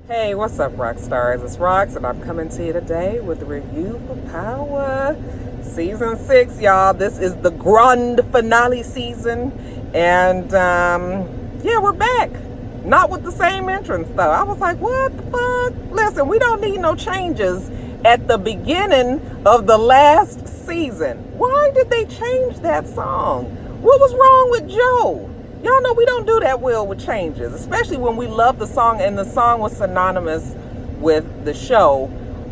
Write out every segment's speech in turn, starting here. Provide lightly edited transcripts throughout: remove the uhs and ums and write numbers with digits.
Hey, what's up, rock stars? It's Rox, and I'm coming to you today with a review for Power Season 6, y'all. This is the grand finale season, and yeah, we're back. Not with the same entrance, though. I was like, what the fuck? Listen, we don't need no changes at the beginning of the last season. Why did they change that song? What was wrong with Joe? Y'all know we don't do that well with changes, especially when we love the song and the song was synonymous with the show.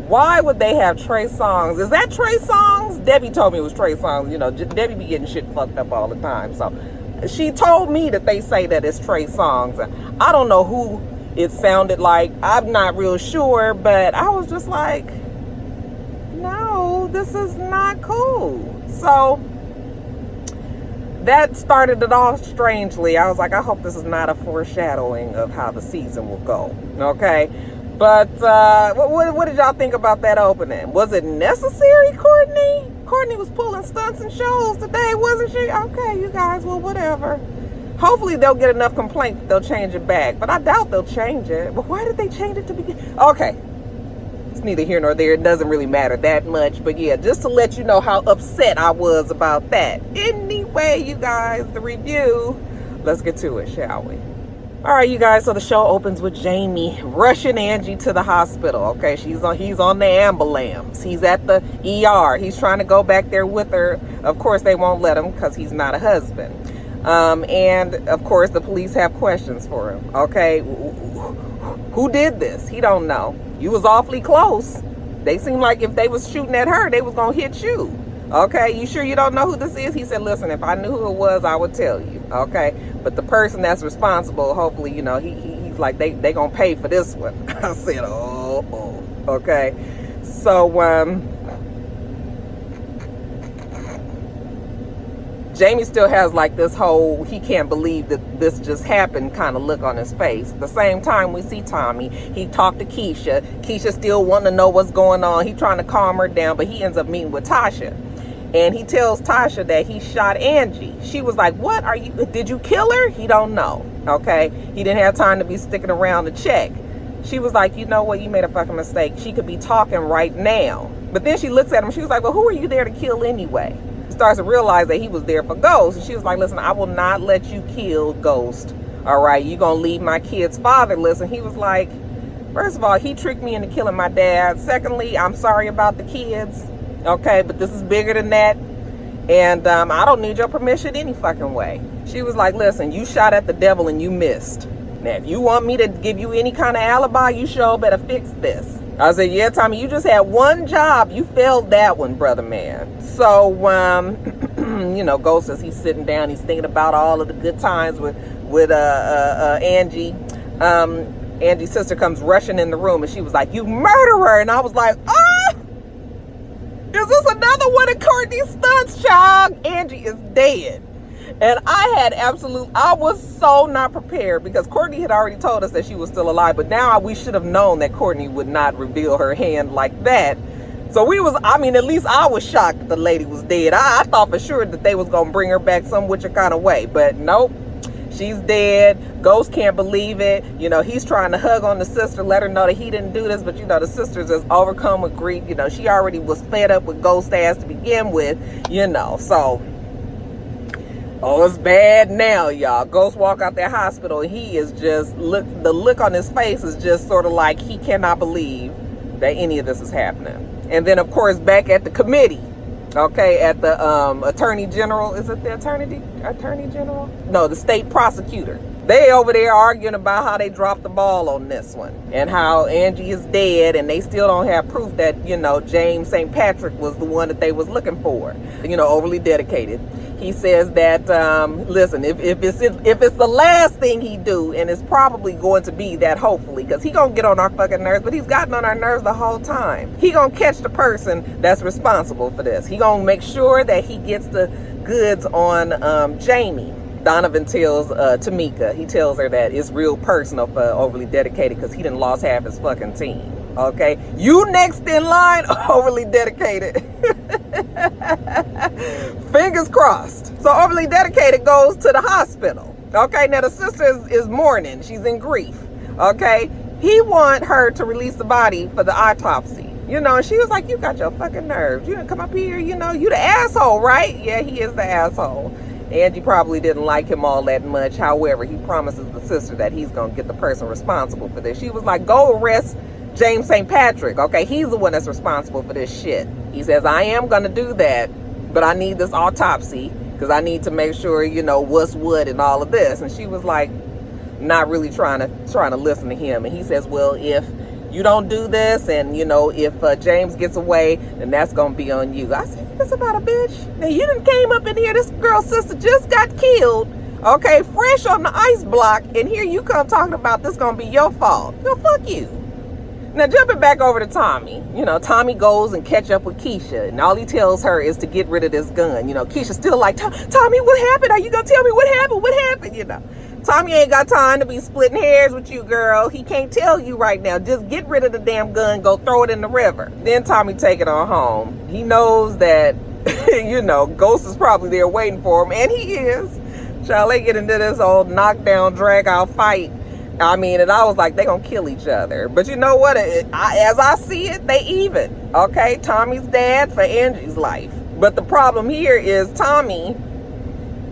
Why would they have Trey Songz? Is that Trey Songz? Debbie told me it was Trey Songz. You know, Debbie be getting shit fucked up all the time. So she told me that they say that it's Trey Songz. I don't know who it sounded like. I'm not real sure, but I was just like, no, this is not cool. So that started it off strangely. I was like, I hope this is not a foreshadowing of how the season will go. Okay. But what did y'all think about that opening? Was it necessary, Courtney? Courtney was pulling stunts and shows today, wasn't she? Okay, you guys, well, whatever. Hopefully they'll get enough complaints that they'll change it back. But I doubt they'll change it. But why did they change it to begin? Okay. It's neither here nor there. It doesn't really matter that much. But yeah, just to let you know how upset I was about that. Anyway, you guys, the review. Let's get to it, shall we? All right, you guys. So the show opens with Jamie rushing Angie to the hospital. Okay, he's on the ambulance. He's at the ER. He's trying to go back there with her. Of course, they won't let him because he's not a husband. And of course, the police have questions for him. Okay, who did this? He don't know. You was awfully close. They seemed like if they was shooting at her, they was gonna hit you. Okay, you sure you don't know who this is? He said, listen, if I knew who it was, I would tell you. Okay, but the person that's responsible, hopefully, you know, he's like, they gonna pay for this one. I said, oh, okay. So, Jamie still has like this whole he can't believe that this just happened kind of look on his face. At the same time, we see Tommy. He talked to Keisha. Keisha still wanting to know what's going on. He trying to calm her down, but he ends up meeting with Tasha. And he tells Tasha that he shot Angie. She was like, what are you, did you kill her? He don't know. Okay. He didn't have time to be sticking around to check. She was like, you know what? You made a fucking mistake. She could be talking right now. But then she looks at him. She was like, well, who are you there to kill anyway? Starts to realize that he was there for Ghost. And she was like, listen, I will not let you kill Ghost. All right, you gonna leave my kid's fatherless. And he was like, first of all, he tricked me into killing my dad. Secondly, I'm sorry about the kids. Okay, but this is bigger than that. And I don't need your permission any fucking way. She was like, listen, you shot at the devil and you missed. Now, if you want me to give you any kind of alibi, you sure better fix this. I said, yeah, Tommy, you just had one job. You failed that one, brother man. So, you know, Ghost, as he's sitting down, he's thinking about all of the good times with Angie. Angie's sister comes rushing in the room, and she was like, you murderer. And I was like, is this another one of Courtney's stunts, child? Angie is dead. And I was so not prepared because Courtney had already told us that she was still alive. But now we should have known that Courtney would not reveal her hand like that. So at least I was shocked that the lady was dead. I thought for sure that they was going to bring her back some which kind of way. But nope, she's dead. Ghost can't believe it. You know, he's trying to hug on the sister, let her know that he didn't do this. But, you know, the sister's just overcome with grief. You know, she already was fed up with Ghost ass to begin with, you know, so... Oh, it's bad now, y'all. Ghost walk out that hospital. He is just, the look on his face is just sort of like he cannot believe that any of this is happening. And then, of course, back at the committee, okay, at the attorney general. Is it the attorney general? No, the state prosecutor. They over there arguing about how they dropped the ball on this one and how Angie is dead and they still don't have proof that, you know, James St. Patrick was the one that they was looking for, you know, overly dedicated. He says that, listen, if it's the last thing he do, and it's probably going to be that, hopefully, because he gonna get on our fucking nerves, but he's gotten on our nerves the whole time. He gonna catch the person that's responsible for this. He gonna make sure that he gets the goods on Jamie. Donovan tells Tamika, he tells her that it's real personal for overly dedicated because he done lost half his fucking team. Okay, you next in line, overly dedicated. Fingers crossed. So overly dedicated goes to the hospital. Okay, now the sister is mourning. She's in grief. Okay, He want her to release the body for the autopsy. You know, and she was like, you got your fucking nerves. You didn't come up here, you know, you the asshole, right? Yeah, he is the asshole. Angie probably didn't like him all that much. However, he promises the sister that he's going to get the person responsible for this. She was like, go arrest James St. Patrick. Okay, he's the one that's responsible for this shit. He says, I am going to do that, but I need this autopsy because I need to make sure, you know, what's what and all of this. And she was like, not really trying to listen to him. And he says, well, if you don't do this, and you know, if James gets away, then that's gonna be on you. I said, this about a bitch. Now you done came up in here, this girl's sister just got killed, okay, fresh on the ice block, and here you come talking about this gonna be your fault. No, fuck you. Now jumping back over to Tommy, you know, Tommy goes and catch up with Keisha, and all he tells her is to get rid of this gun. You know, Keisha's still like, Tommy, what happened? Are you gonna tell me what happened? What happened? You know, Tommy ain't got time to be splitting hairs with you, girl. He can't tell you right now. Just get rid of the damn gun, go throw it in the river. Then Tommy take it on home. He knows that, you know, Ghost is probably there waiting for him, and he is. Child, they get into this old knockdown, drag out fight. I mean, and I was like, they gonna kill each other. But you know what? As I see it, they even. Okay, Tommy's dad for Angie's life. But the problem here is Tommy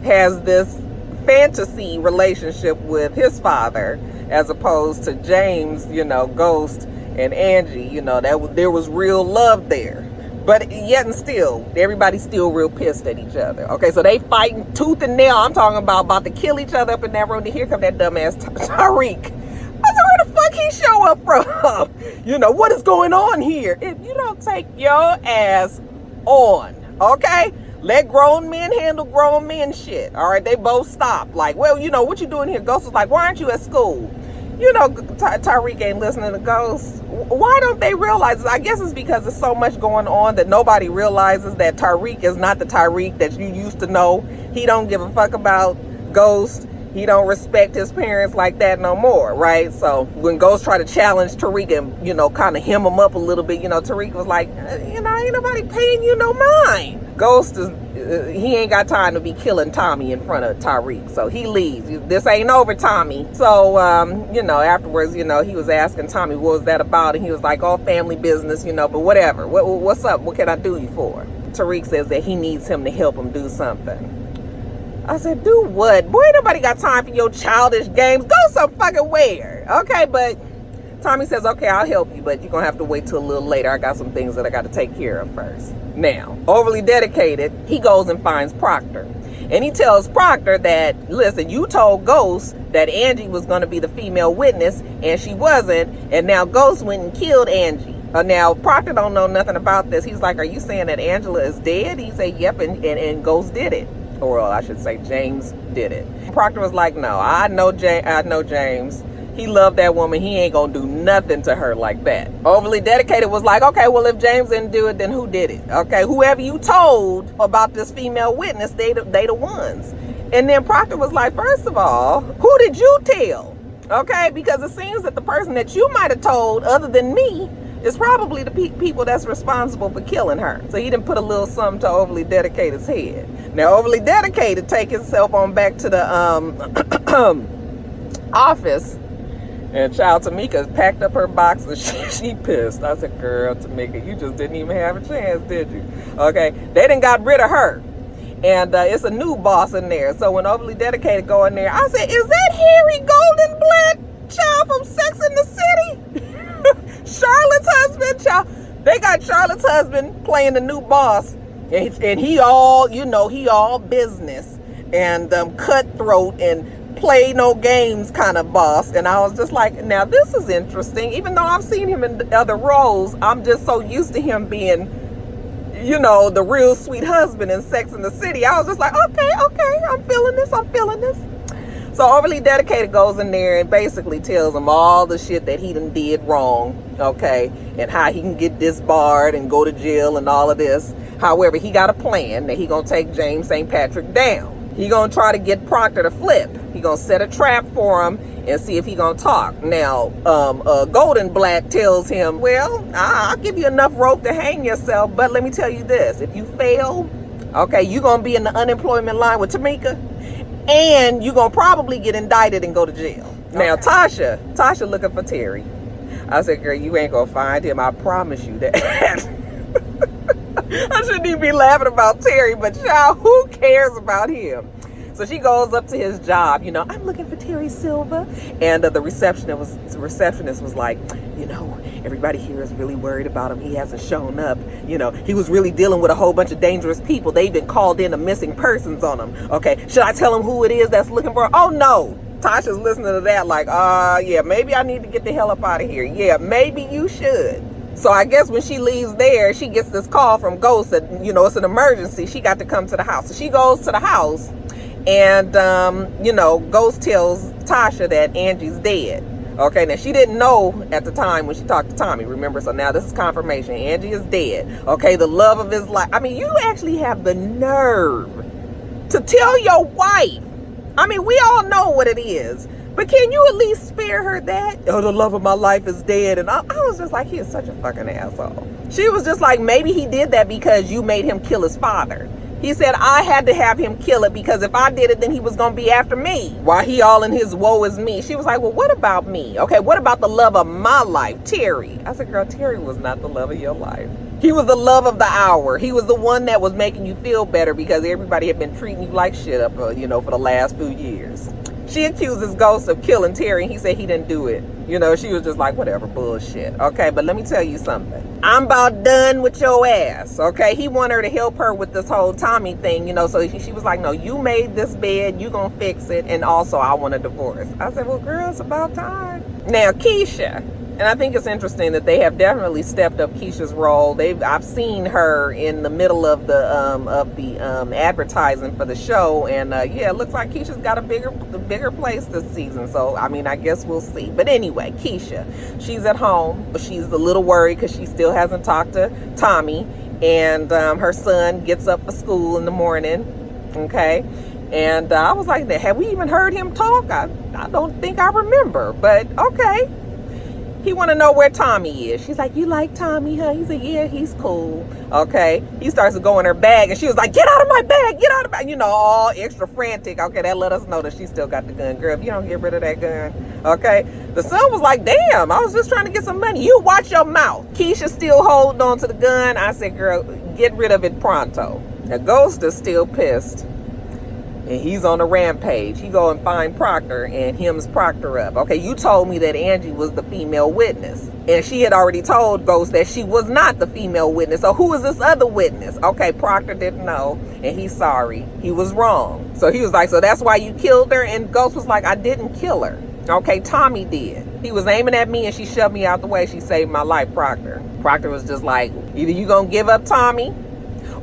has this fantasy relationship with his father, as opposed to James, you know, Ghost and Angie. You know, there was real love there. But yet and still, everybody's still real pissed at each other. Okay, so they fighting tooth and nail. I'm talking about to kill each other up in that room. Here come that dumbass Tariq. I said, where the fuck he show up from? You know, what is going on here? If you don't take your ass on, okay? Let grown men handle grown men shit. All right, they both stop. Like, well, you know, what you doing here? Ghost was like, why aren't you at school? You know, Tariq ain't listening to Ghost. Why don't they realize it? I guess it's because there's so much going on that nobody realizes that Tariq is not the Tariq that you used to know. He don't give a fuck about Ghost. He don't respect his parents like that no more, right? So when Ghost tried to challenge Tariq and, you know, kind of hem him up a little bit, you know, Tariq was like, you know, ain't nobody paying you no mind. Ghost is, he ain't got time to be killing Tommy in front of Tariq. So he leaves. This ain't over, Tommy. So, you know, afterwards, you know, he was asking Tommy, what was that about? And he was like, oh, family business, you know, but whatever. What's up? What can I do you for? Tariq says that he needs him to help him do something. I said, do what? Boy, ain't nobody got time for your childish games. Go some fucking where. Okay, but Tommy says, okay, I'll help you, but you're going to have to wait till a little later. I got some things that I got to take care of first. Now, overly dedicated, he goes and finds Proctor. And he tells Proctor that, listen, you told Ghost that Angie was going to be the female witness, and she wasn't. And now Ghost went and killed Angie. Now, Proctor don't know nothing about this. He's like, are you saying that Angela is dead? He said, yep, and Ghost did it. Or I should say James did it. Proctor was like, no, I know James. He loved that woman. He ain't gonna do nothing to her like that. Overly dedicated was like, okay, well, if James didn't do it, then who did it? Okay, whoever you told about this female witness, they the ones. And then Proctor was like, first of all, who did you tell? Okay, because it seems that the person that you might have told other than me is probably the people that's responsible for killing her. So he didn't put a little something to Overly Dedicated's head. Now, Overly Dedicated take himself on back to the office, and child Tamika packed up her box and she pissed. I said, girl, Tamika, you just didn't even have a chance, did you? Okay, they done got rid of her. And it's a new boss in there. So when Overly Dedicated go in there, I said, is that Harry Goldenblatt, child from Sex and the City? Charlotte's husband, child. They got Charlotte's husband playing the new boss, and he all, you know, he all business and cutthroat and play no games kind of boss. And I was just like, now this is interesting. Even though I've seen him in other roles, I'm just so used to him being, you know, the real sweet husband in Sex and the City. I was just like, okay, I'm feeling this. So Overly Dedicated goes in there and basically tells him all the shit that he done did wrong, okay, and how he can get disbarred and go to jail and all of this. However, he got a plan that he gonna take James St. Patrick down. He gonna try to get Proctor to flip. He gonna set a trap for him and see if he gonna talk. Now, Goldenblatt tells him, well, I'll give you enough rope to hang yourself, but let me tell you this, if you fail, okay, you gonna be in the unemployment line with Tamika, and you're going to probably get indicted and go to jail. Okay. Now, Tasha looking for Terry. I said, girl, you ain't gonna find him. I promise you that. I shouldn't even be laughing about Terry, but child, who cares about him? So she goes up to his job, I'm looking for Terry Silva. And the receptionist was like, everybody here is really worried about him. He hasn't shown up. He was really dealing with a whole bunch of dangerous people. They've been called in a missing persons on him. Okay, should I tell him who it is that's looking for him? Oh, no. Tasha's listening to that like, yeah, maybe I need to get the hell up out of here. Yeah, maybe you should. So I guess when she leaves there, she gets this call from Ghost that, it's an emergency. She got to come to the house. So she goes to the house and, Ghost tells Tasha that Angie's dead. Okay, now she didn't know at the time when she talked to Tommy, remember? So now this is confirmation. Angie is dead. Okay, the love of his life. I mean, you actually have the nerve to tell your wife. I mean, we all know what it is. But can you at least spare her that? Oh, the love of my life is dead. And I was just like, he is such a fucking asshole. She was just like, maybe he did that because you made him kill his father. He said, I had to have him kill it because if I did it, then he was going to be after me. While he all in his woe is me. She was like, well, what about me? Okay, what about the love of my life, Terry? I said, girl, Terry was not the love of your life. He was the love of the hour. He was the one that was making you feel better because everybody had been treating you like shit up, for the last few years. She accuses Ghost of killing Terry, and he said he didn't do it. She was just like, whatever, bullshit. Okay, but let me tell you something. I'm about done with your ass, okay? He wanted her to help her with this whole Tommy thing, so she was like, no, you made this bed, you gonna fix it, and also I want a divorce. I said, well, girl, it's about time. Now, Keisha. And I think it's interesting that they have definitely stepped up Keisha's role. I've seen her in the middle of the advertising for the show, and it looks like Keisha's got a bigger place this season. So I mean, I guess we'll see. But anyway, Keisha, she's at home, but she's a little worried because she still hasn't talked to Tommy, and her son gets up for school in the morning. Okay. And I was like, have we even heard him talk? I don't think I remember, but okay. He want to know where Tommy is. She's like, you like Tommy, huh? He said, yeah, he's cool. Okay. He starts to go in her bag, and she was like, get out of my bag, get out of my, all extra frantic. Okay, that let us know that she still got the gun. Girl, if you don't get rid of that gun, okay. The son was like, damn, I was just trying to get some money. You watch your mouth. Keisha still holding on to the gun. I said, girl, get rid of it pronto. Now, Ghost is still pissed. And he's on a rampage. He go and find Proctor and hems Proctor up. Okay, you told me that Angie was the female witness. And she had already told Ghost that she was not the female witness. So who is this other witness? Okay, Proctor didn't know. And he's sorry. He was wrong. So he was like, so that's why you killed her? And Ghost was like, I didn't kill her. Okay, Tommy did. He was aiming at me and she shoved me out the way. She saved my life, Proctor. Proctor was just like, either you gonna give up Tommy,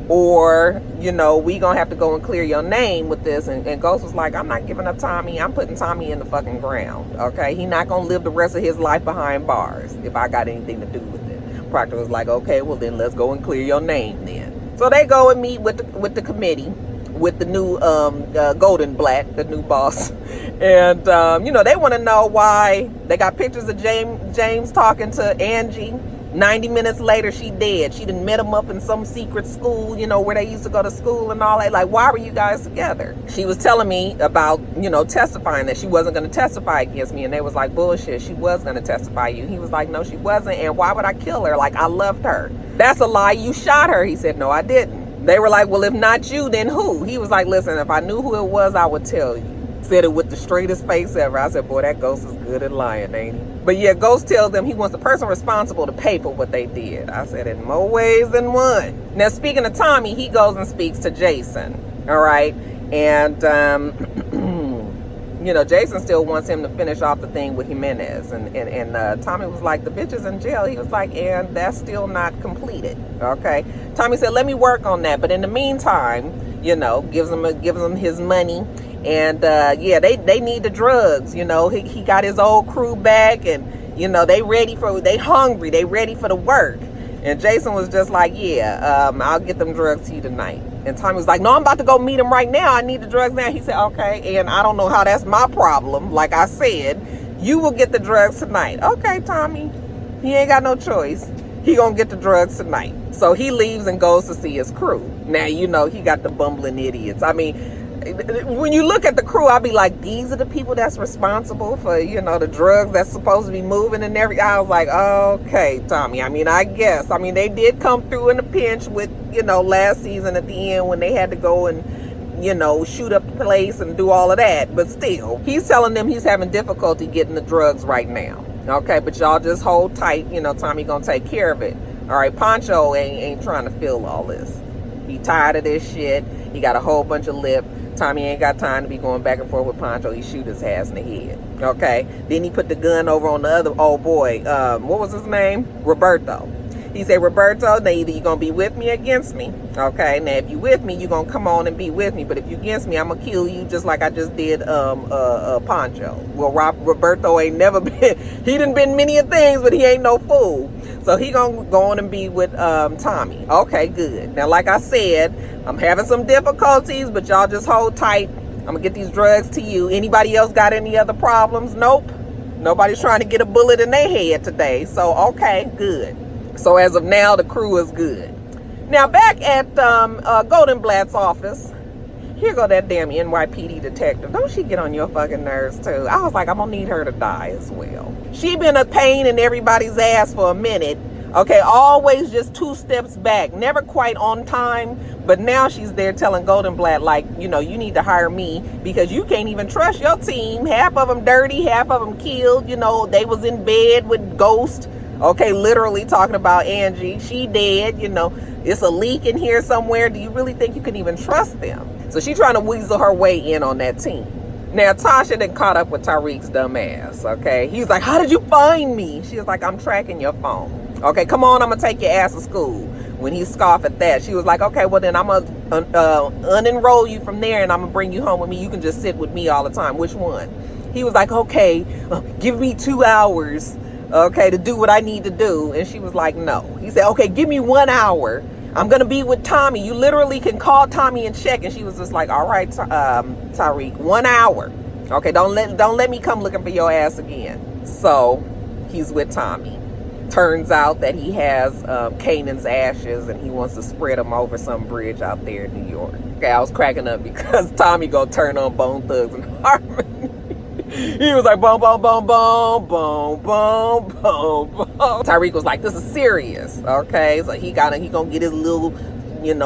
or, we gonna have to go and clear your name with this. And Ghost was like, I'm not giving up Tommy. I'm putting Tommy in the fucking ground. Okay, he not gonna live the rest of his life behind bars if I got anything to do with it. Proctor was like, okay, well then let's go and clear your name then. So they go and meet with the committee, with the new Golden Black, the new boss. And they want to know why they got pictures of James talking to Angie. 90 minutes later, she dead. She done met him up in some secret school, where they used to go to school and all that. Like, why were you guys together? She was telling me about, testifying, that she wasn't going to testify against me. And they was like, bullshit, she was going to testify you. He was like, no, she wasn't. And why would I kill her? Like, I loved her. That's a lie. You shot her. He said, no, I didn't. They were like, well, if not you, then who? He was like, listen, if I knew who it was, I would tell you. Said it with the straightest face ever. I said, boy, that Ghost is good at lying, ain't he? But yeah, Ghost tells them he wants the person responsible to pay for what they did. I said, in more ways than one. Now, speaking of Tommy, he goes and speaks to Jason. All right. And, Jason still wants him to finish off the thing with Jimenez. And Tommy was like, the bitch is in jail. He was like, and that's still not completed. Okay. Tommy said, let me work on that. But in the meantime, gives him his money. And they need the drugs. He got his old crew back, and they hungry, they ready for the work. And Jason was just like, I'll get them drugs to you tonight. And Tommy was like, no, I'm about to go meet him right now. I need the drugs now. He said, okay. And I don't know how that's my problem. Like I said, you will get the drugs tonight. Okay, Tommy. He ain't got no choice. He gonna get the drugs tonight. So he leaves and goes to see his crew. Now, he got the bumbling idiots. I mean, when you look at the crew, I'll be like, these are the people that's responsible for, the drugs that's supposed to be moving and everything. I was like, okay, Tommy. I mean, I guess. I mean, they did come through in a pinch with, last season at the end when they had to go and, shoot up the place and do all of that. But still, he's telling them he's having difficulty getting the drugs right now. Okay, but y'all just hold tight. Tommy gonna take care of it. All right, Poncho ain't trying to feel all this. He tired of this shit. He got a whole bunch of lip. Tommy ain't got time to be going back and forth with Poncho. He shoot his ass in the head. Okay, then he put the gun over on the other old boy. What was his name? Roberto. He said, Roberto, now either you're going to be with me or against me. Okay, now if you with me, you're going to come on and be with me. But if you against me, I'm going to kill you just like I just did Poncho. Well, Roberto ain't never been, he done been many a things, but he ain't no fool. So he going to go on and be with Tommy. Okay, good. Now, like I said, I'm having some difficulties, but y'all just hold tight. I'm going to get these drugs to you. Anybody else got any other problems? Nope. Nobody's trying to get a bullet in their head today. So, okay, good. So as of now, the crew is good. Now back at Goldenblatt's office, here go that damn NYPD detective. Don't she get on your fucking nerves too? I was like, I'm gonna need her to die as well. She been a pain in everybody's ass for a minute. Okay, always just 2 steps back, never quite on time. But now she's there telling Goldenblatt, like, you need to hire me because you can't even trust your team. Half of them dirty, half of them killed. They was in bed with Ghost. Okay, literally talking about Angie. She dead, it's a leak in here somewhere. Do you really think you can even trust them? So she trying to weasel her way in on that team. Now, Tasha done caught up with Tariq's dumb ass, okay? He's like, how did you find me? She was like, I'm tracking your phone. Okay, come on, I'm going to take your ass to school. When he scoffed at that, she was like, okay, well then I'm going to unenroll you from there and I'm going to bring you home with me. You can just sit with me all the time. Which one? He was like, okay, give me 2 hours. Okay, to do what I need to do. And she was like, no. He said, okay, give me 1 hour. I'm going to be with Tommy. You literally can call Tommy and check. And she was just like, all right, Tariq, 1 hour. Okay, don't let me come looking for your ass again. So he's with Tommy. Turns out that he has Kanan's ashes and he wants to spread them over some bridge out there in New York. Okay, I was cracking up because Tommy gonna turn on Bone Thugs and Harmony. He was like, boom, boom, boom, boom, boom, boom, boom, boom. Tariq was like, this is serious, okay? So he gonna get his little,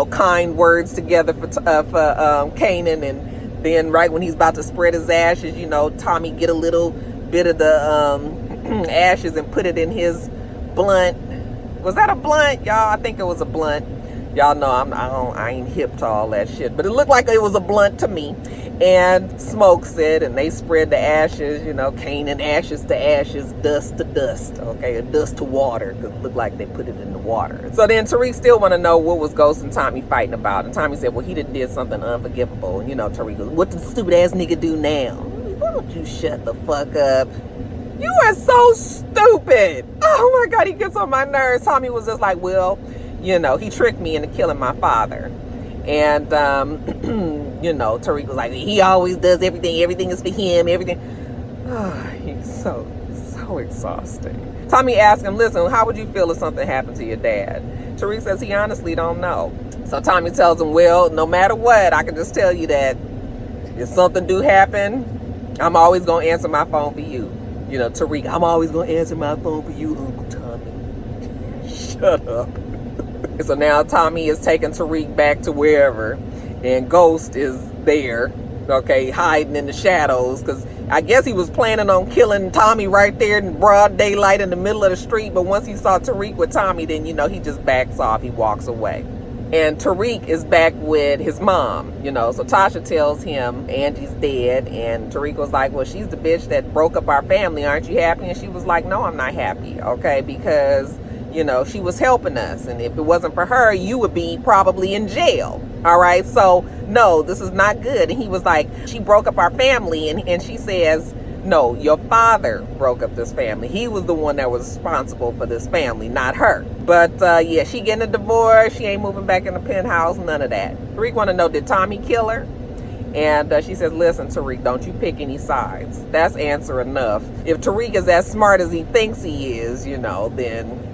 kind words together for Kanan, and then right when he's about to spread his ashes, Tommy get a little bit of the ashes and put it in his blunt. Was that a blunt, y'all? I think it was a blunt. Y'all know I ain't hip to all that shit, but it looked like it was a blunt to me. And smokes it, and they spread the ashes, Kanan, ashes to ashes, dust to dust, okay, dust to water, because it looked like they put it in the water. So then Tariq still want to know what was Ghost and Tommy fighting about, and Tommy said, well, he did something unforgivable, and Tariq goes, what did the stupid ass nigga do now? Why don't you shut the fuck up? You are so stupid. Oh my God, he gets on my nerves. Tommy was just like, well, he tricked me into killing my father. And, Tariq was like, he always does everything. Everything is for him. Everything. Oh, he's so exhausting. Tommy asked him, listen, how would you feel if something happened to your dad? Tariq says he honestly don't know. So Tommy tells him, well, no matter what, I can just tell you that if something do happen, I'm always going to answer my phone for you. Tariq, I'm always going to answer my phone for you, Uncle Tommy. Shut up. So now Tommy is taking Tariq back to wherever, and Ghost is there, okay, hiding in the shadows, because I guess he was planning on killing Tommy right there in broad daylight in the middle of the street, but once he saw Tariq with Tommy, then, he just backs off, he walks away. And Tariq is back with his mom, so Tasha tells him Angie's dead, and Tariq was like, well, she's the bitch that broke up our family, aren't you happy? And she was like, no, I'm not happy, okay, because she was helping us. And if it wasn't for her, you would be probably in jail. All right. So, no, this is not good. And he was like, she broke up our family. And she says, no, your father broke up this family. He was the one that was responsible for this family, not her. But, yeah, she getting a divorce. She ain't moving back in the penthouse. None of that. Tariq want to know, did Tommy kill her? And she says, listen, Tariq, don't you pick any sides. That's answer enough. If Tariq is as smart as he thinks he is, then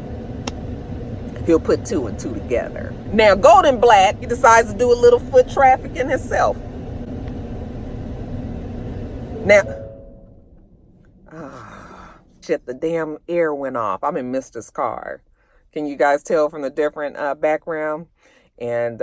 he'll put 2 and 2 together. Now, Goldenblatt, he decides to do a little foot trafficking himself. Now, shit, the damn air went off. I'm in Mister's car. Can you guys tell from the different background? And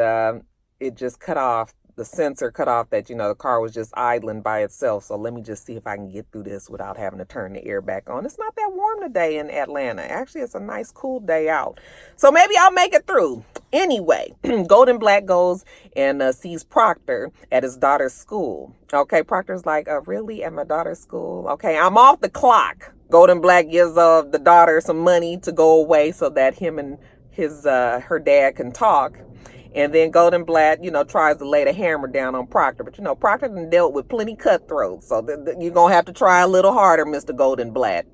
it just cut off. The sensor cut off that, the car was just idling by itself. So let me just see if I can get through this without having to turn the air back on. It's not that warm today in Atlanta. Actually, it's a nice cool day out. So maybe I'll make it through. Anyway, Golden Black goes and sees Proctor at his daughter's school. Okay, Proctor's like, really? At my daughter's school? Okay, I'm off the clock. Golden Black gives the daughter some money to go away so that him and her dad can talk. And then Golden Black, tries to lay the hammer down on Proctor. But, Proctor done dealt with plenty cutthroats. So you're going to have to try a little harder, Mr. Golden Black.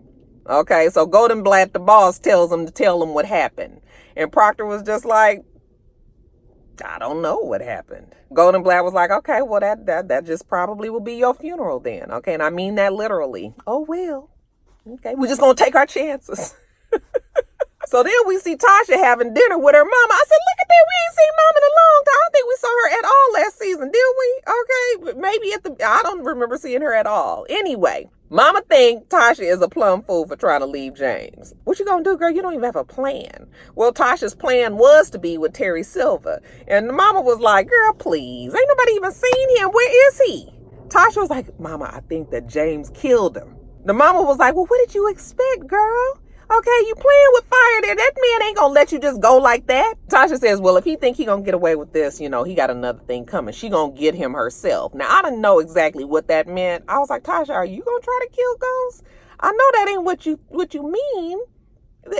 Okay, so Golden Black, the boss, tells him to tell him what happened. And Proctor was just like, I don't know what happened. Golden Black was like, okay, well, that just probably will be your funeral then. Okay, and I mean that literally. Oh, well. Okay, we're just going to take our chances. So then we see Tasha having dinner with her mama. I said, look at that. We ain't seen mom in a long time. I don't think we saw her at all last season, did we? Okay, maybe I don't remember seeing her at all. Anyway, mama think Tasha is a plum fool for trying to leave James. What you gonna do, girl? You don't even have a plan. Well, Tasha's plan was to be with Terry Silva. And the mama was like, girl, please. Ain't nobody even seen him. Where is he? Tasha was like, mama, I think that James killed him. The mama was like, well, what did you expect, girl? Okay, you playing with fire there. That man ain't gonna let you just go like that. Tasha says, well, if he think he gonna get away with this, he got another thing coming. She gonna get him herself. Now, I didn't know exactly what that meant. I was like, Tasha, are you gonna try to kill Ghost? I know that ain't what you mean.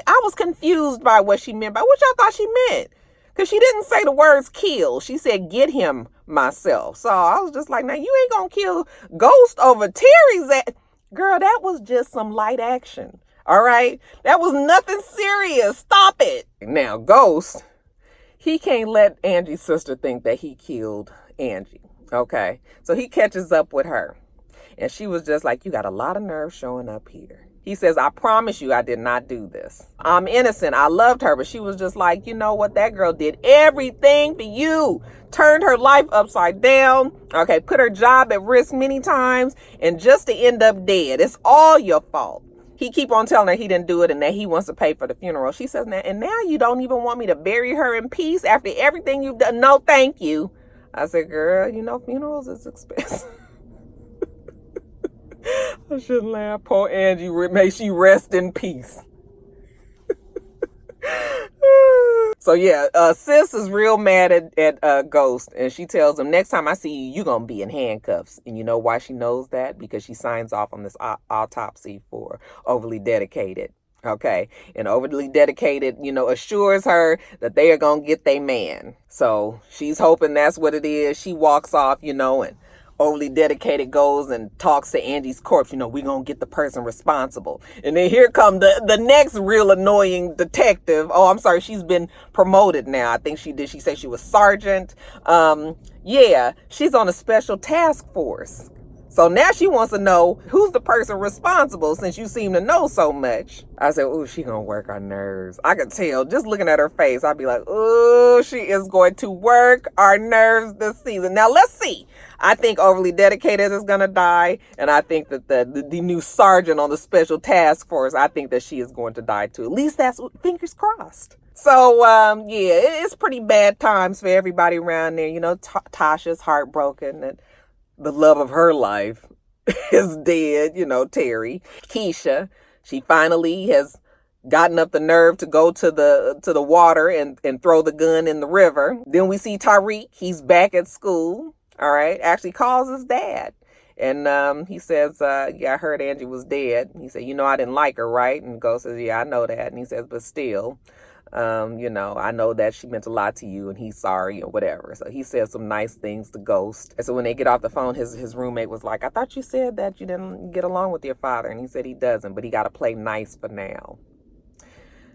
I was confused by what she meant. By what y'all thought she meant? Because she didn't say the words kill. She said get him myself. So I was just like, now you ain't gonna kill Ghost over Terry's. Girl, that was just some light action. All right. That was nothing serious. Stop it. Now, Ghost, he can't let Angie's sister think that he killed Angie. Okay. So he catches up with her. And she was just like, you got a lot of nerve showing up here. He says, I promise you I did not do this. I'm innocent. I loved her. But she was just like, you know what? That girl did everything for you. Turned her life upside down. Okay. Put her job at risk many times. And just to end up dead. It's all your fault. He keep on telling her he didn't do it and that he wants to pay for the funeral. She says, and now you don't even want me to bury her in peace after everything you've done. No, thank you. I said, girl, funerals is expensive. I shouldn't laugh. Poor Angie, may she rest in peace. So yeah, sis is real mad at Ghost, and she tells him, next time I see you, you're going to be in handcuffs. And you know why she knows that? Because she signs off on this autopsy for Overly Dedicated. Okay. And Overly Dedicated, assures her that they are going to get their man. So she's hoping that's what it is. She walks off, and Overly Dedicated goes and talks to Angie's corpse. We're going to get the person responsible. And then here come the next real annoying detective. Oh, I'm sorry. She's been promoted now. I think she did. She said she was sergeant. Yeah, she's on a special task force. So now she wants to know who's the person responsible since you seem to know so much. I said, ooh, she gonna work our nerves. I could tell just looking at her face. I'd be like, ooh, she is going to work our nerves this season. Now let's see. I think Overly Dedicated is gonna die. And I think that the new sergeant on the special task force, I think that she is going to die too. At least that's fingers crossed. So, yeah, it's pretty bad times for everybody around there. Tasha's heartbroken and the love of her life is dead, Terry. Keisha, she finally has gotten up the nerve to go to the water and throw the gun in the river. Then we see Tariq. He's back at school. All right. Actually calls his dad. And he says, yeah, I heard Angie was dead. He said, I didn't like her, right? And Ghost says, yeah, I know that. And he says, but still, I know that she meant a lot to you and he's sorry or whatever. So he says some nice things to Ghost. And so when they get off the phone, his roommate was like, I thought you said that you didn't get along with your father. And he said he doesn't, but he got to play nice for now.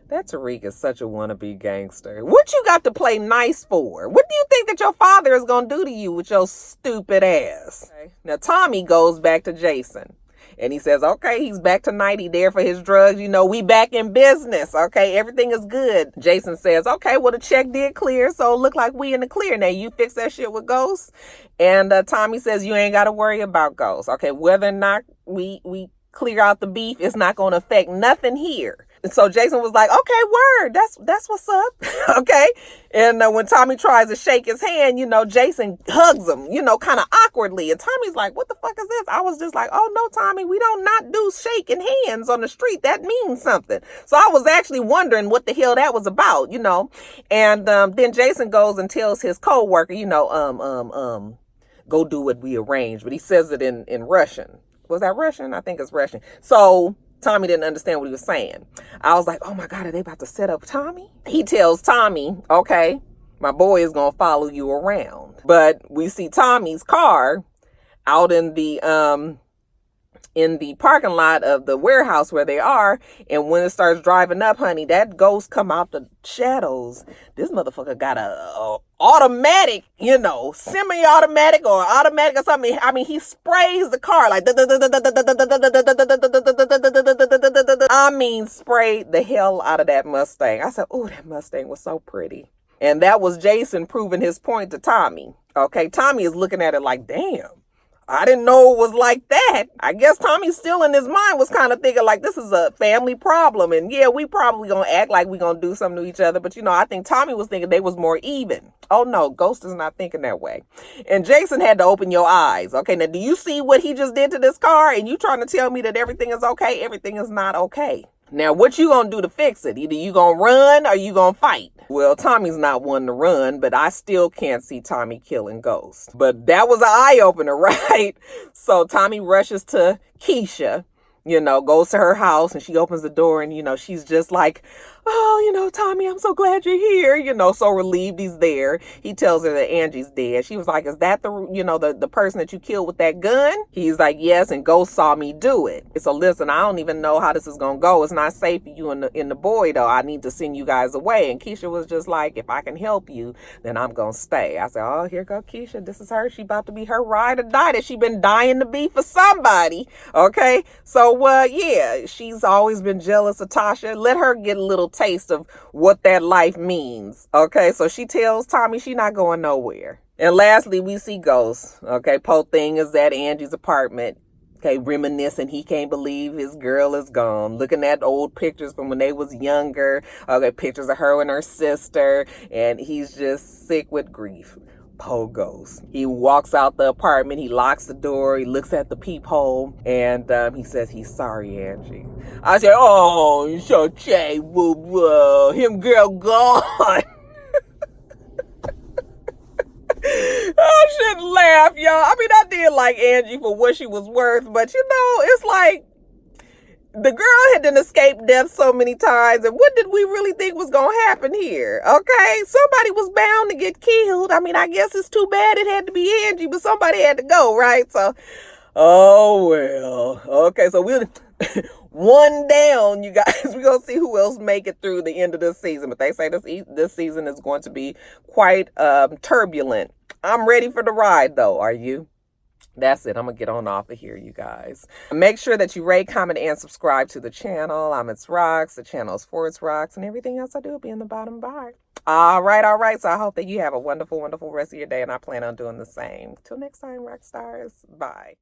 That Tariq is such a wannabe gangster. What you got to play nice for? What do you think that your father is going to do to you with your stupid ass? Okay. Now, Tommy goes back to Jason. And he says, okay, he's back tonight. He there for his drugs. You know, we back in business. Okay, everything is good. Jason says, okay, well, the check did clear, so it look like we in the clear. Now, you fix that shit with Ghost. And Tommy says, you ain't got to worry about Ghost. Okay, whether or not we clear out the beef, it's not going to affect nothing here. And so Jason was like, okay, word, that's what's up. Okay. And when Tommy tries to shake his hand, you know, Jason hugs him, you know, kind of awkwardly. And Tommy's like, what the fuck is this? I was just like, oh no, Tommy, we don't not do shaking hands on the street. That means something. So I was actually wondering what the hell that was about, you know. And then Jason goes and tells his coworker, you know, go do what we arranged. But he says it in Russian. Was that Russian? I think it's Russian. So Tommy didn't understand what he was saying. I was like, oh my God, are they about to set up Tommy? He tells Tommy, okay, my boy is going to follow you around. But we see Tommy's car out in the parking lot of the warehouse where they are. And when it starts driving up, honey, that ghost come out the shadows. This motherfucker got a automatic, you know, semi-automatic or automatic or something. I mean, he sprays the car like, I mean, sprayed the hell out of that Mustang. I said, oh, that Mustang was so pretty. And that was Jason proving his point to Tommy. Okay, Tommy is looking at it like, damn. I didn't know it was like that. I guess Tommy still in his mind was kind of thinking like this is a family problem. And yeah, we probably gonna act like we gonna do something to each other. But you know, I think Tommy was thinking they was more even. Oh no, Ghost is not thinking that way. And Jason had to open your eyes. Okay, now do you see what he just did to this car? And you trying to tell me that everything is okay? Everything is not okay. Now, what you gonna do to fix it? Either you gonna run or you gonna fight. Well, Tommy's not one to run, but I still can't see Tommy killing Ghost. But that was an eye-opener, right? So Tommy rushes to Keisha, you know, goes to her house and she opens the door and, you know, she's just like, oh, you know, Tommy, I'm so glad you're here. You know, so relieved he's there. He tells her that Angie's dead. She was like, is that the person that you killed with that gun? He's like, yes, and Ghost saw me do it. So listen, I don't even know how this is going to go. It's not safe for you and the boy, though. I need to send you guys away. And Keisha was just like, if I can help you, then I'm going to stay. I said, oh, here go Keisha. This is her. She about to be her ride or die that she been dying to be for somebody. Okay. So, yeah, she's always been jealous of Tasha. Let her get a little taste of what that life means. Okay, so she tells Tommy she not going nowhere. And lastly, we see Ghost. Okay, Poe Thing is at Angie's apartment. Okay, reminiscing. He can't believe his girl is gone. Looking at old pictures from when they was younger. Okay, pictures of her and her sister. And he's just sick with grief. Poe goes. He walks out the apartment. He locks the door. He looks at the peephole. And he says he's sorry, Angie. I said, oh, you so Jay. Woo woo. Him girl gone. I shouldn't laugh, y'all. I mean, I did like Angie for what she was worth. But, you know, it's like the girl had done escaped death so many times, and what did we really think was going to happen here? Okay, somebody was bound to get killed. I mean, I guess it's too bad it had to be Angie, but somebody had to go, right? So, oh, well. Okay, so we'll one down, you guys. We're going to see who else make it through the end of this season. But they say this season is going to be quite turbulent. I'm ready for the ride, though. Are you? That's it. I'm going to get on off of here, you guys. Make sure that you rate, comment, and subscribe to the channel. I'm itsrox. The channel is for itsrox. And everything else I do will be in the bottom bar. All right. So I hope that you have a wonderful, wonderful rest of your day. And I plan on doing the same. Till next time, rock stars. Bye.